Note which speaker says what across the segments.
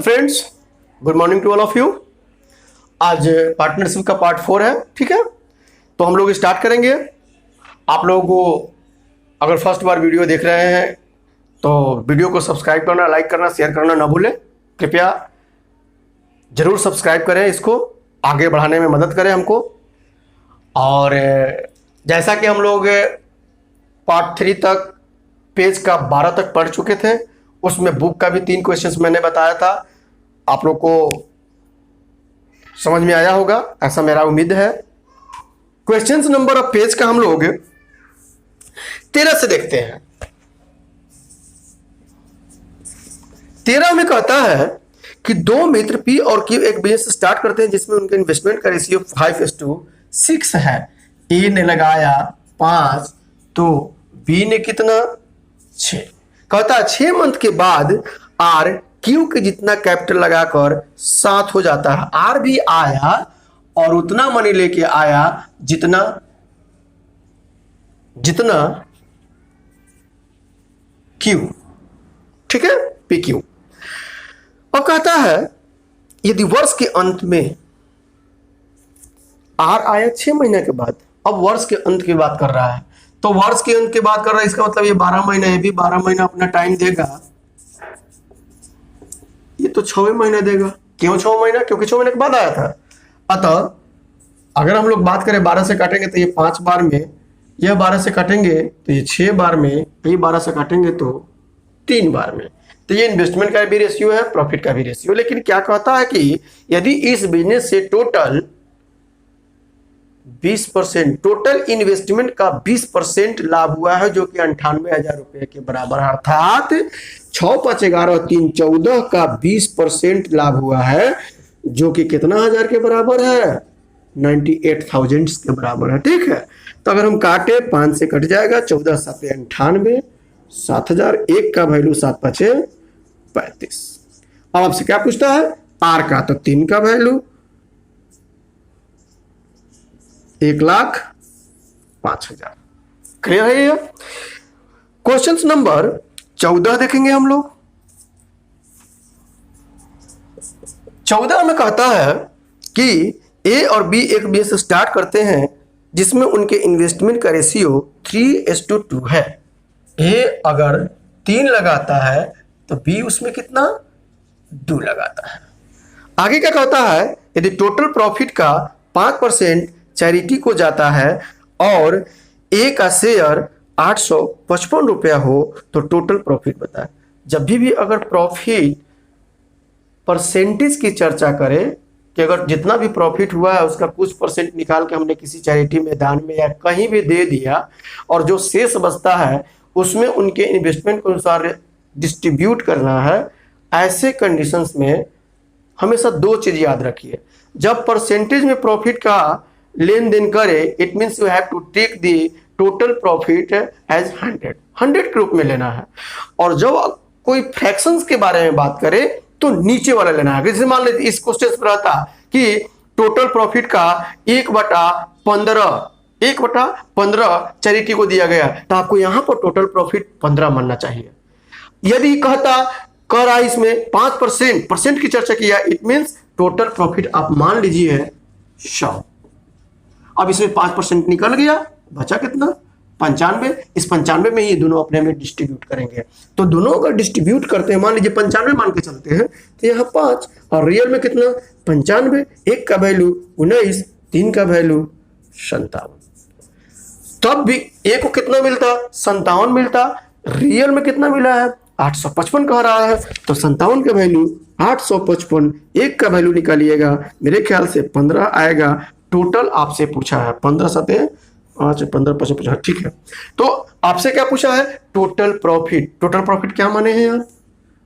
Speaker 1: Friends, good morning to all of you. आज partnership का part 4 है, ठीक है। तो हम लोग स्टार्ट करेंगे। आप लोगों को अगर फर्स्ट बार वीडियो देख रहे हैं तो वीडियो को सब्सक्राइब करना, लाइक करना, शेयर करना ना भूलें। कृपया जरूर सब्सक्राइब करें, इसको आगे बढ़ाने में मदद करें हमको। और जैसा कि हम लोग पार्ट 3 तक पेज का 12 तक पढ़ चुके थे, उसमें बुक का भी 3 क्वेश्चंस मैंने बताया था। आप लोग को समझ में आया होगा, ऐसा मेरा उम्मीद है। क्वेश्चंस नंबर ऑफ पेज का हम लोग 13 से देखते हैं। 13 में कहता है कि दो मित्र पी और क्यू एक बिजनेस स्टार्ट करते हैं जिसमें उनके इन्वेस्टमेंट का रेशियो 5:6 है। ए ने लगाया 5 तो बी ने कितना 6। कहता है 6 मंथ के बाद आर क्यू के जितना कैपिटल लगाकर 7 हो जाता है। आर भी आया और उतना मनी लेके आया जितना क्यू, ठीक है, पी क्यू। और कहता है यदि वर्ष के अंत में आर आया 6 महीने के बाद, अब वर्ष के अंत की बात कर रहा है, तो वर्ष के अंत की बात कर रहा है, इसका मतलब ये 12 महीना, ये भी 12 महीना अपना टाइम देगा। ये तो 6 महीने देगा। क्यों 6 महीना? क्योंकि 6 महीने के बाद आया था। अतः अगर हम लोग बात करें 12 से काटेंगे तो ये 5 बार में, यह 12 से काटेंगे तो ये 6 बार में, ये 12 से काटेंगे तो 3 बार में। तो ये इन्वेस्टमेंट का भी रेशियो है, प्रॉफिट का भी रेशियो। लेकिन क्या कहता है कि यदि इस बिजनेस से टोटल 20%, टोटल इन्वेस्टमेंट का 20% लाभ हुआ है, जो कि 98,000 रुपए के बराबर है। अर्थात 6 5 11 3 14 का 20% लाभ हुआ है, जो कि कितना हजार के बराबर है? 98,000 के बराबर है, ठीक है। तो अगर हम काटे 5 से कट जाएगा, 14 7 98, 7,000। 1 का वैल्यू 7 5 35। अब आपसे क्या पूछता है? आर का, तो 3 का वैल्यू 1,05,000। क्लियर है ये? क्वेश्चन नंबर 14 देखेंगे हम लोग। 14 में कहता है कि ए और बी एक बिजनेस स्टार्ट करते हैं जिसमें उनके इन्वेस्टमेंट का रेशियो 3:2 है। ए अगर 3 लगाता है तो बी उसमें कितना 2 लगाता है। आगे क्या कहता है? यदि टोटल प्रॉफिट का 5% चैरिटी को जाता है और ए का शेयर 855 रुपया हो तो टोटल प्रॉफिट बताए। जब भी अगर प्रॉफिट परसेंटेज की चर्चा करें कि अगर जितना भी प्रॉफिट हुआ है उसका कुछ परसेंट निकाल के हमने किसी चैरिटी में, दान में या कहीं भी दे दिया, और जो शेष बचता है उसमें उनके इन्वेस्टमेंट के अनुसार डिस्ट्रीब्यूट करना है। ऐसे कंडीशंस में हमेशा 2 चीज याद रखिए। जब परसेंटेज में प्रॉफिट का लेन देन करे, it means you have to take the total profit as 100 के रूप में लेना है। और जब कोई फ्रैक्शंस के बारे में बात करे तो नीचे वाला लेना है। जैसे मान लीजिए इस क्वेश्चन पर रहता कि टोटल प्रॉफिट का 1/15 चैरिटी को दिया गया, तो आपको यहां पर टोटल प्रॉफिट 15 मानना चाहिए। यदि कह रहा इसमें 5% की चर्चा किया, इट मीन्स टोटल प्रॉफिट आप मान लीजिए 100। अब इसमें 5% निकल गया, बचा कितना 95। इस 95 में ये दोनों अपने में डिस्ट्रीब्यूट करेंगे। तो दोनों अगर डिस्ट्रीब्यूट करते हैं, मान लीजिए 95 मान के चलते हैं, तो यहाँ 5 और रियल में कितना 95। 1 का वैल्यू 19, 3 का वैल्यू 57। तब भी ए को कितना मिलता? 57 मिलता। रियल में कितना मिला है? 855 कह रहा है, तो 57 का वैल्यू 855। 1 का वैल्यू निकालिएगा, मेरे ख्याल से 15 आएगा। टोटल आपसे पूछा है 15 7 5 15 55, ठीक है। तो आपसे क्या पूछा है? Total profit. टोटल प्रॉफिट क्या माने हैं यार?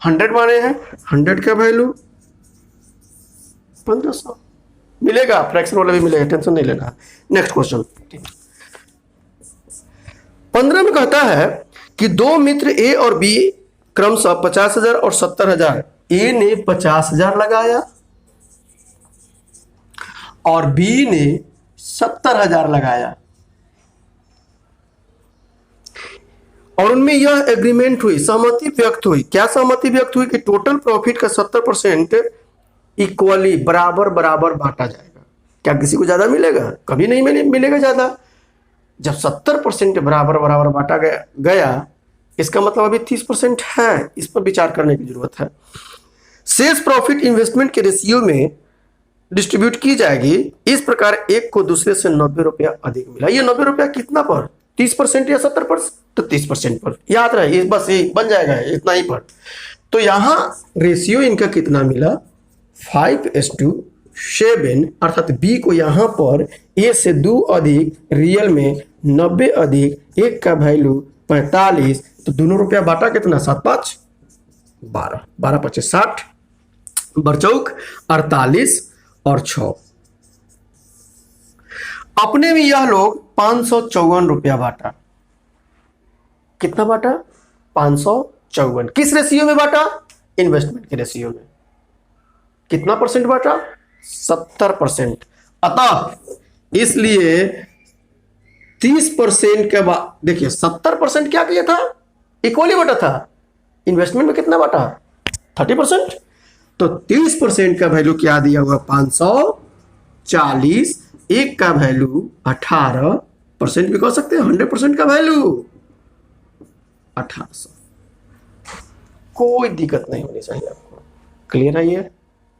Speaker 1: 100 माने हैं। 100 का वैल्यू 1500 मिलेगा, फ्रैक्शन वाला भी मिलेगा, टेंशन नहीं लेना। नेक्स्ट क्वेश्चन 15 में कहता है कि दो मित्र ए और बी क्रमशः 50,000 और 70,000। ए ने 50,000 लगाया और बी ने 70,000 लगाया। और उनमें यह एग्रीमेंट हुई, सहमति व्यक्त हुई। क्या सहमति व्यक्त हुई? कि टोटल प्रॉफिट का 70% इक्वली, बराबर बराबर बांटा जाएगा। क्या किसी को ज्यादा मिलेगा? कभी नहीं मिलेगा ज्यादा। जब 70% बराबर बराबर बांटा गया, इसका मतलब अभी 30% है। इस पर विचार करने की जरूरत है। शेष प्रॉफिट इन्वेस्टमेंट के रेशियो में डिस्ट्रीब्यूट की जाएगी। इस प्रकार एक को दूसरे से 90 रुपया अधिक मिला। ये 90 रुपया कितना पर? 30% या 70%? तो 30% पर। याद रहे, बस ये बन जाएगा इतना ही पर। तो यहां रेशियो इनका कितना मिला? 5:7, अर्थात बी को यहां पर ए से 2 अधिक, रियल में 90 अधिक, एक का वैल्यू 45। तो दोनों रुपया बांटा कितना? 7×5 12, 12×5 60, बरचौक 48 और 6। अपने में यह लोग 554 रुपया बांटा। कितना बांटा? 554। किस रेशियो में बांटा? इन्वेस्टमेंट के रेशियो में। कितना परसेंट बांटा? 70%। अतः इसलिए 30% के बाद, देखिए 70% क्या किया था? इक्वली बांटा था। इन्वेस्टमेंट में कितना बांटा? 30%। तो 30% का वैल्यू क्या दिया हुआ? 540। एक का वैल्यू 18% भी कह सकते हैं। 100% का वैल्यू 1800। कोई दिक्कत नहीं होनी चाहिए आपको। क्लियर है? ये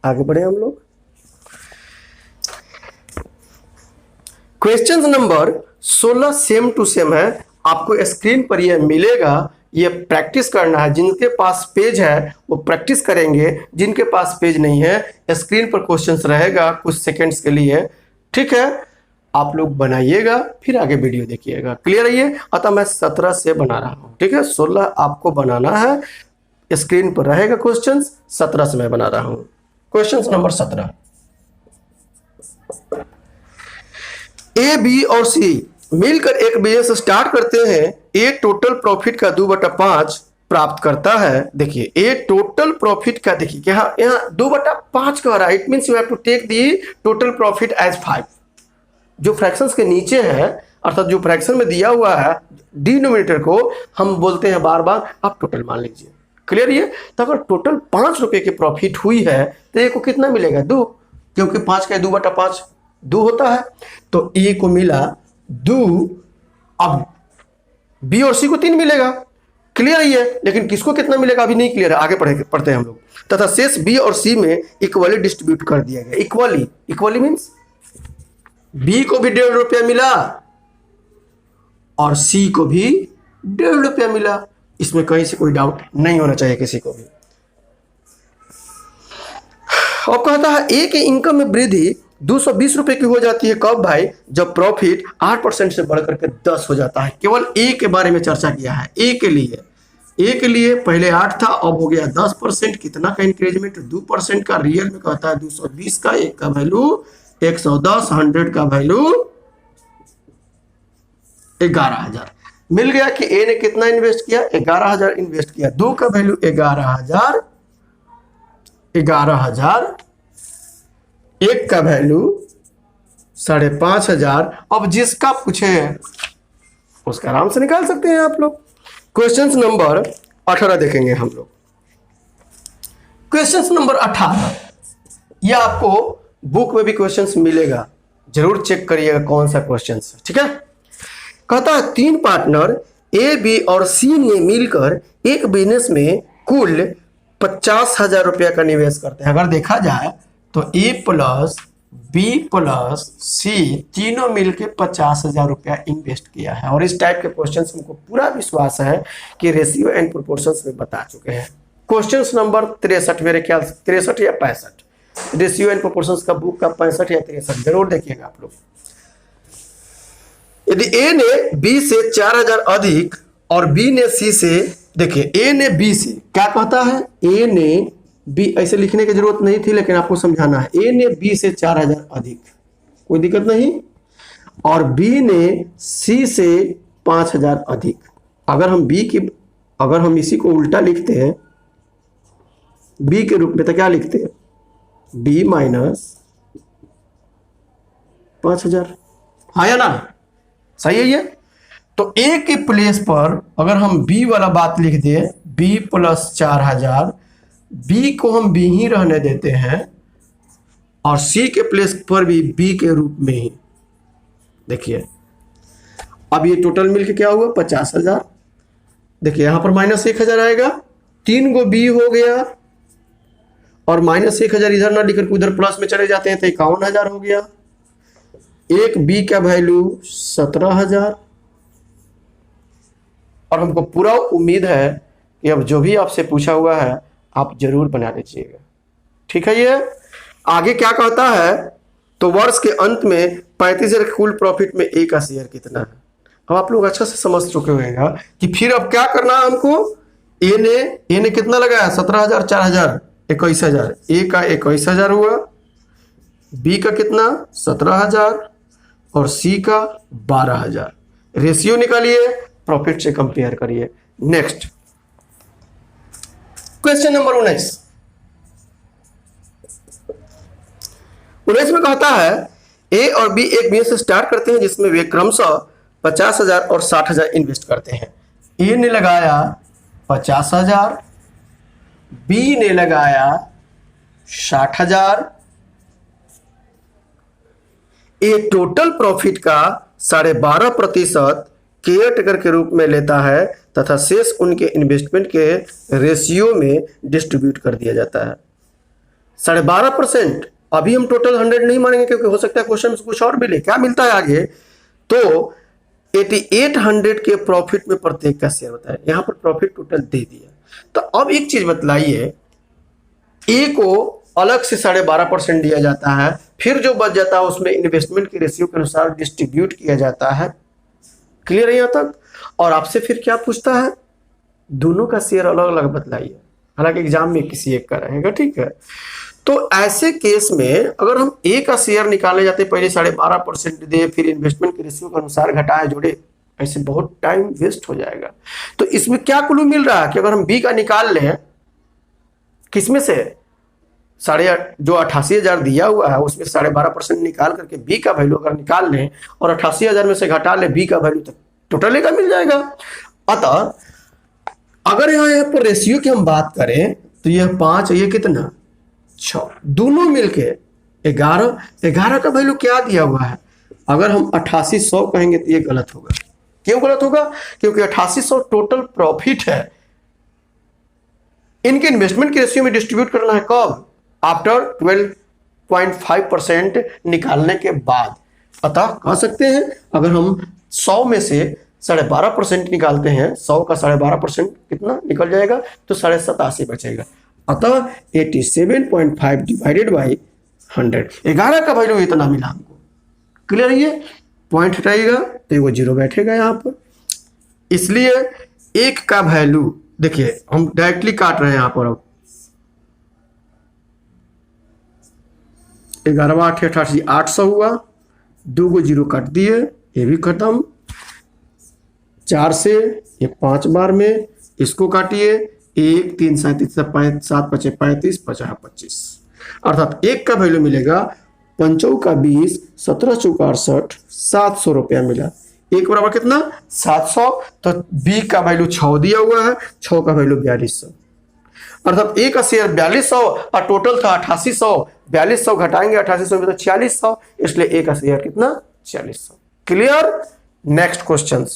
Speaker 1: आगे बढ़े हम लोग। Question number 16 same to same है। आपको स्क्रीन पर यह मिलेगा। ये प्रैक्टिस करना है। जिनके पास पेज है वो प्रैक्टिस करेंगे, जिनके पास पेज नहीं है स्क्रीन पर क्वेश्चंस रहेगा कुछ सेकंड्स के लिए। ठीक है, आप लोग बनाइएगा, फिर आगे वीडियो देखिएगा। क्लियर है ये? अतः मैं 17 से बना रहा हूं। ठीक है, 16 आपको बनाना है। स्क्रीन पर रहेगा क्वेश्चंस, 17 से मैं बना रहा हूं। क्वेश्चन नंबर 17, ए, बी और सी मिलकर एक बिजनेस स्टार्ट करते हैं। ए टोटल प्रॉफिट का 2/5 प्राप्त करता है। देखिए ए टोटल प्रॉफिट का, देखिए यहाँ 2/5 कह रहा है। It means you have to take the total profit as 5। जो फ्रैक्शंस के नीचे है, अर्थात जो फ्रैक्शन में दिया हुआ है, डिनोमिनेटर को हम बोलते हैं बार बार, आप टोटल मान लीजिए। क्लियर? ये तो अगर टोटल 5 रुपए की प्रॉफिट हुई है तो ए को कितना मिलेगा? 2, क्योंकि 5 का 2/5 2 होता है। तो ए को मिला 2। अब बी और सी को 3 मिलेगा। क्लियर है ये? लेकिन किसको कितना मिलेगा अभी नहीं क्लियर है। आगे पढ़ते हैं हम लोग। तथा शेष बी और सी में इक्वली डिस्ट्रीब्यूट कर दिया गया। इक्वली मीन्स बी को भी 1.5 रुपया मिला और सी को भी 1.5 रुपया मिला। इसमें कहीं से कोई डाउट नहीं होना चाहिए किसी को भी। अब कहता है ए के इनकम में वृद्धि 220 रुपए की हो जाती है। कब भाई? जब प्रॉफिट 8% से बढ़कर के 10 हो जाता है। केवल ए के बारे में चर्चा किया है। ए के लिए पहले 8 था, अब हो गया 10%। कितना का इंक्रीजमेंट? 2% का। रियल में कहता है 220 का। एक का वैल्यू 110, 100 का वैल्यू 11,000 मिल गया। कि ए ने कितना इन्वेस्ट किया? 11,000 इन्वेस्ट किया। 2 का वैल्यू 11,000, 11,000। एक का वैल्यू 5,500। अब जिसका पूछे उसका आराम से निकाल सकते हैं आप लोग। क्वेश्चन नंबर 18 देखेंगे हम लोग। क्वेश्चन नंबर 18, यह आपको बुक में भी क्वेश्चंस मिलेगा, जरूर चेक करिएगा कौन सा क्वेश्चन है। ठीक है, कहता है 3 पार्टनर ए, बी और सी ने मिलकर एक बिजनेस में कुल 50,000 रुपया का निवेश करते हैं। अगर देखा जाए तो ए प्लस बी प्लस सी तीनों मिलकर 50,000 रुपया इन्वेस्ट किया है। और इस टाइप के क्वेश्चंस हमको पूरा विश्वास है कि रेशियो एंड प्रोपोर्शंस में बता चुके हैं। क्वेश्चन नंबर 63, मेरे ख्याल से 63 या 65, रेशियो एंड प्रोपोर्शंस का बुक का 65 या 63 जरूर देखिएगा आप लोग। यदि ए ने बी से 4,000 अधिक और बी ने सी से, देखिए ए ने बी से, क्या कहता है? ए ने बी, ऐसे लिखने की जरूरत नहीं थी लेकिन आपको समझाना है। ए ने बी से 4,000 अधिक, कोई दिक्कत नहीं, और बी ने सी से 5,000 अधिक। अगर हम इसी को उल्टा लिखते हैं बी के रूप में तो क्या लिखते हैं? B minus 5,000। हाँ या ना? सही है ये? तो ए के प्लेस पर अगर हम बी वाला बात लिख दें, बी प्लस 4000, बी को हम बी ही रहने देते हैं और सी के प्लेस पर भी बी के रूप में ही। देखिए अब ये टोटल मिलके क्या हुआ 50,000। देखिए यहां पर -1000 आएगा, 3 गो बी हो गया और -1000 इधर ना लिखकर उधर प्लस में चले जाते हैं तो 51,000 हो गया। एक बी का वैल्यू 17,000। और हमको पूरा उम्मीद है कि अब जो भी आपसे पूछा हुआ है आप जरूर बना लीजिएगा, ठीक है। ये आगे क्या कहता है, तो वर्ष के अंत में 35,000 कुल प्रॉफिट में ए का शेयर कितना है। अब आप लोग अच्छा से समझ चुके होंगे कि फिर अब क्या करना है हमको। ए ने कितना लगाया 17,000, 4,000, 21,000। ए का 21,000 हुआ, बी का कितना 17,000 और सी का 12,000। रेशियो निकालिए, प्रॉफिट से कंपेयर करिए। नेक्स्ट क्वेश्चन नंबर 19 में कहता है ए और बी एक बिजनेस स्टार्ट करते हैं जिसमें वे क्रमशः 50,000 और 60,000 इन्वेस्ट करते हैं। ए ने लगाया 50,000, बी ने लगाया 60,000। ए टोटल प्रॉफिट का 12.5% केयर टेकर के रूप में लेता है तथा शेष उनके इन्वेस्टमेंट के रेशियो में डिस्ट्रीब्यूट कर दिया जाता है। 12.5%। अभी हम टोटल 100 नहीं मानेंगे क्योंकि हो सकता है क्वेश्चन कुछ और मिले। क्या मिलता है आगे, तो 8800 के प्रॉफिट में प्रत्येक का शेयर होता है। यहां पर प्रॉफिट टोटल दे दिया। तो अब एक चीज बतलाइए, ए को अलग से 12.5% दिया जाता है, फिर जो बच जाता है उसमें इन्वेस्टमेंट के रेशियो के अनुसार डिस्ट्रीब्यूट किया जाता है। क्लियर है यहां तक। और आपसे फिर क्या पूछता है, दोनों का शेयर अलग अलग बतलाइए। हालांकि एग्जाम में किसी एक का रहेगा, ठीक है। तो ऐसे केस में अगर हम ए का शेयर निकाले जाते, पहले 12.5% दे, फिर इन्वेस्टमेंट के रेशियो के अनुसार घटाए जोड़े, ऐसे बहुत टाइम वेस्ट हो जाएगा। तो इसमें क्या क्लू मिल रहा है कि अगर हम बी का निकाल लें, किसमें से जो 88,000 दिया हुआ है उसमें 12.5% निकाल करके बी का वैल्यू अगर निकाल लें और 88,000 में से घटा ले बी का वैल्यू, तो टोटल ए का मिल जाएगा। अतः अगर यहाँ पर रेशियो की हम बात करें तो यह 5, ये कितना 6, दोनों मिलके 11 का वैल्यू क्या दिया हुआ है। अगर हम 8800 कहेंगे तो ये गलत होगा। क्यों गलत होगा, क्योंकि 8800 टोटल प्रॉफिट है। इनके इन्वेस्टमेंट के रेशियो में डिस्ट्रीब्यूट करना है कब, आफ्टर 12.5% निकालने के बाद। अतः कह सकते हैं अगर हम 100 में से 12.5% निकालते हैं, 100 का 12.5% कितना निकल जाएगा, तो 87.5 बचेगा। अतः 87.5 डिवाइडेड बाई 100, 11 का वैल्यू इतना मिला हमको। क्लियर है। ये पॉइंट हटाइएगा तो वो 0 बैठेगा यहाँ पर। इसलिए एक का वैल्यू देखिए हम डायरेक्टली काट रहे हैं यहाँ पर। अब 11 8 88 800 हुआ, 2 को 0 काट दिए, ये भी खत्म। 4 से ये 5 बार में इसको काटिए, 1 3 37 7 5 35 50 25, अर्थात एक का वैल्यू मिलेगा 5 का 20 17 चौका 68, 700 रुपया मिला। एक बराबर कितना 700। तो बी का वैल्यू 6 दिया हुआ है, 6 का वैल्यू 4200, अर्थात ए का शेयर 4200 और टोटल था 8800। 4200 घटाएंगे 8800 में तो 4600, इसलिए ए का शेयर कितना 4600। क्लियर। नेक्स्ट क्वेश्चन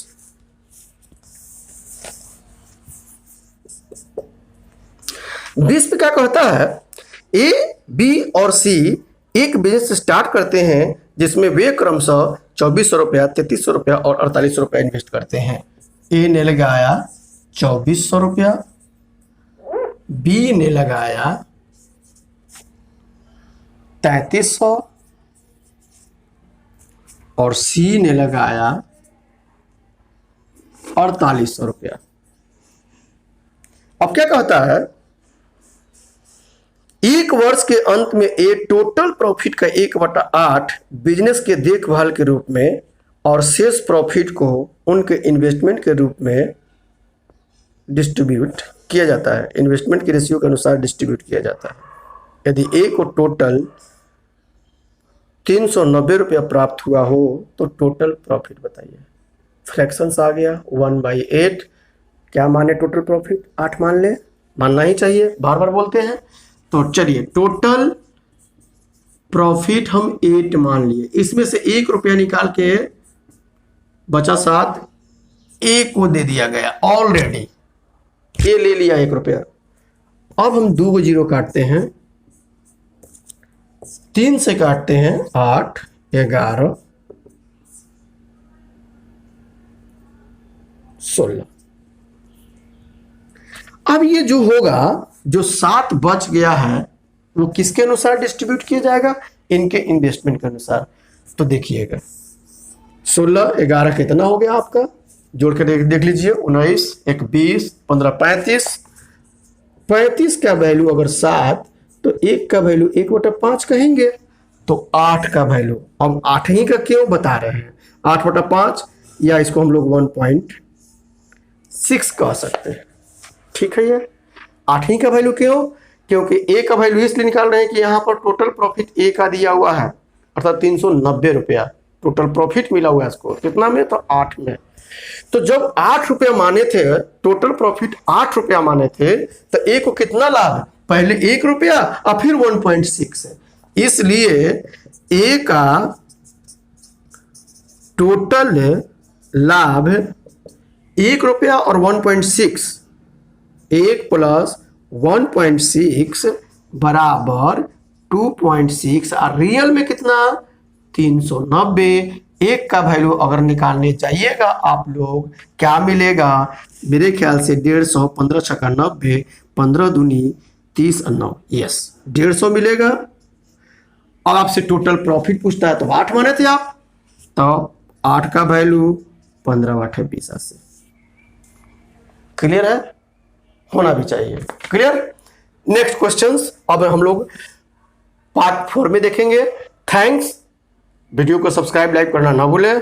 Speaker 1: 20 पे क्या कहता है, ए बी और सी एक बिजनेस स्टार्ट करते हैं जिसमें वे क्रमशः 2400 रुपया 3300 रुपया और 4800 रुपया इन्वेस्ट करते हैं। ए ने लगाया 2400 रुपया, बी ने लगाया 3300 और सी ने लगाया 4800 रुपया। अब क्या कहता है, एक वर्ष के अंत में ए टोटल प्रॉफिट का 1/8 बिजनेस के देखभाल के रूप में और शेष प्रॉफिट को उनके इन्वेस्टमेंट के रूप में डिस्ट्रीब्यूट किया जाता है। इन्वेस्टमेंट के रेशियो के अनुसार डिस्ट्रीब्यूट किया जाता है। यदि ए को टोटल 390 रुपया प्राप्त हुआ हो तो टोटल प्रॉफिट बताइए। फ्रैक्शंस आ गया 1/8। क्या माने टोटल प्रॉफिट? 8 मान ले, मानना ही चाहिए, बार बार बोलते हैं। तो चलिए टोटल प्रॉफिट हम 8 मान लिए, इसमें से 1 रुपया निकाल के बचा 7, ए को दे दिया गया ऑलरेडी, ए ले लिया 1 रुपया। अब हम 2 को 0 काटते हैं, 3 से काटते हैं 8, 11, 16। अब ये जो होगा, जो 7 बच गया है वो किसके अनुसार डिस्ट्रीब्यूट किया जाएगा? इनके इन्वेस्टमेंट के अनुसार। तो देखिएगा 16, 11 कितना हो गया आपका? जोड़ के देख लीजिए, 19, 1 20, 15 35। 35 का वैल्यू अगर 7, तो 1 का वैल्यू 1/5 कहेंगे, तो 8 का वैल्यू, अब 8 ही का क्यों बता रहे हैं, 8/5, या इसको हम लोग 1.6 कह सकते हैं। ठीक है, ये 8 ही का वैल्यू क्यों? क्योंकि ए का वैल्यू इसलिए निकाल रहे हैं कि यहाँ पर टोटल प्रॉफिट ए का दिया हुआ है, अर्थात 390 रुपया टोटल प्रॉफिट मिला हुआ है इसको। कितना में? तो 8 में। तो जब 8 रुपया माने थे, टोटल प्रॉफिट 8 रुपया माने थे, तो ए को कितना लाभ? पहले 1 रुपया और फिर 1.6 है। इसलिए ए का टोटल लाभ 1 रुपया और 1.6, 1 + 1.6 बराबर 2.6, और रियल में कितना? 390। 1 का वैल्यू अगर निकालने जाइएगा आप लोग, क्या मिलेगा? मेरे ख्याल से 150, 15 छक्का 90, 15 दूनी 30 और 9, यस 150 मिलेगा। और आपसे टोटल प्रॉफिट पूछता है, तो 8 माने थे आप, तो 8 का वैल्यू 15/8 20। क्लियर है? होना भी चाहिए क्लियर। नेक्स्ट क्वेश्चंस अब हम लोग पार्ट 4 में देखेंगे। थैंक्स। वीडियो को सब्सक्राइब लाइक करना ना भूलें।